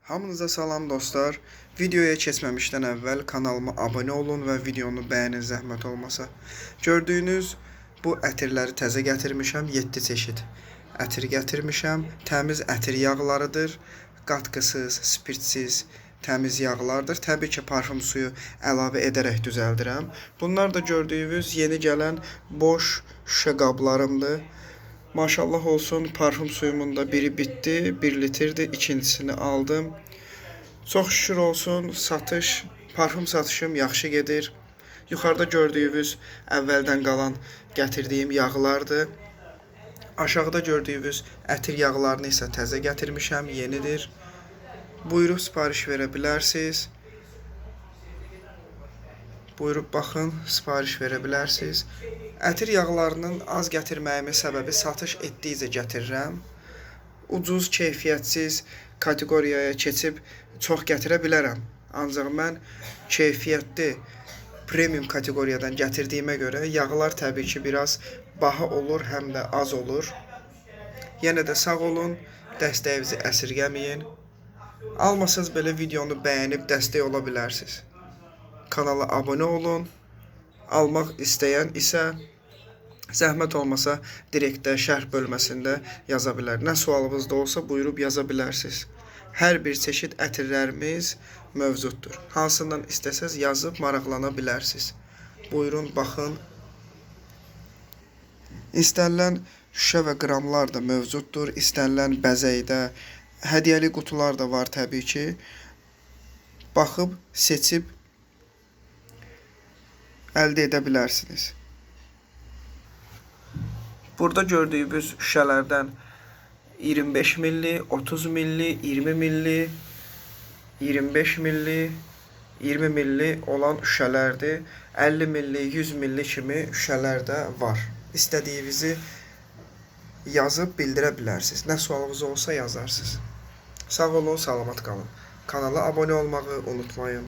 Hamınıza salam dostlar. Videoya keçməmişdən əvvəl kanalıma abunə olun və videonu bəyənin zəhmət olmasa. Gördüyünüz bu ətirləri təzə gətirmişəm, 7 çeşid ətir gətirmişəm. Təmiz ətir yağlarıdır. Qatqısız, spirtsiz, təmiz yağlardır. Təbii ki, parfum suyu əlavə edərək düzəldirəm. Bunlar da gördüyünüz yeni gələn boş şüşə qablarımdır. Maşallah olsun, parfum suyumun da biri bitdi, 1 litrdir, ikincisini aldım. Çox şükür olsun, parfum satışım yaxşı gedir. Yuxarıda gördüyünüz əvvəldən qalan gətirdiyim yağlardır. Aşağıda gördüyünüz ətir yağlarını isə təzə gətirmişəm, yenidir. Buyurub sipariş verə bilərsiniz. Buyurub baxın, sipariş verə bilərsiniz. Ətir yağlarının az gətirməyimin səbəbi satış etdikcə gətirirəm. Ucuz, keyfiyyətsiz kateqoriyaya keçib çox gətirə bilərəm. Ancaq mən keyfiyyətli, premium kateqoriyadan gətirdiyimə görə yağlar təbii ki, biraz baha olur, həm də az olur. Yenə də sağ olun, dəstəyinizi əsirgəməyin. Almasanız belə videonu bəyənib dəstək ola bilərsiniz. Kanala abunə olun. Almaq istəyən isə zəhmət olmasa direktdə şərh bölməsində yaza bilər. Nə sualınız da olsa buyurub yaza bilərsiniz. Hər bir çeşid ətirlərimiz mövcuddur. Hansından istəsəz yazıb maraqlana bilərsiniz. Buyurun, baxın. İstənilən şüşə və qramlar da mövcuddur. İstənilən bəzəkdə, hədiyyəli qutular da var təbii ki. Baxıb, seçib əldə edə bilərsiniz. Burada gördüyünüz şüşələrdən 25 milli, 30 milli, 20 milli, 25 milli, 20 milli olan şüşələrdir. 50 milli, 100 milli kimi şüşələr də var. İstədiyinizi yazıb bildirə bilərsiniz. Nə sualınız olsa yazarsınız. Sağ olun, salamat qalın. Kanala abunə olmağı unutmayın.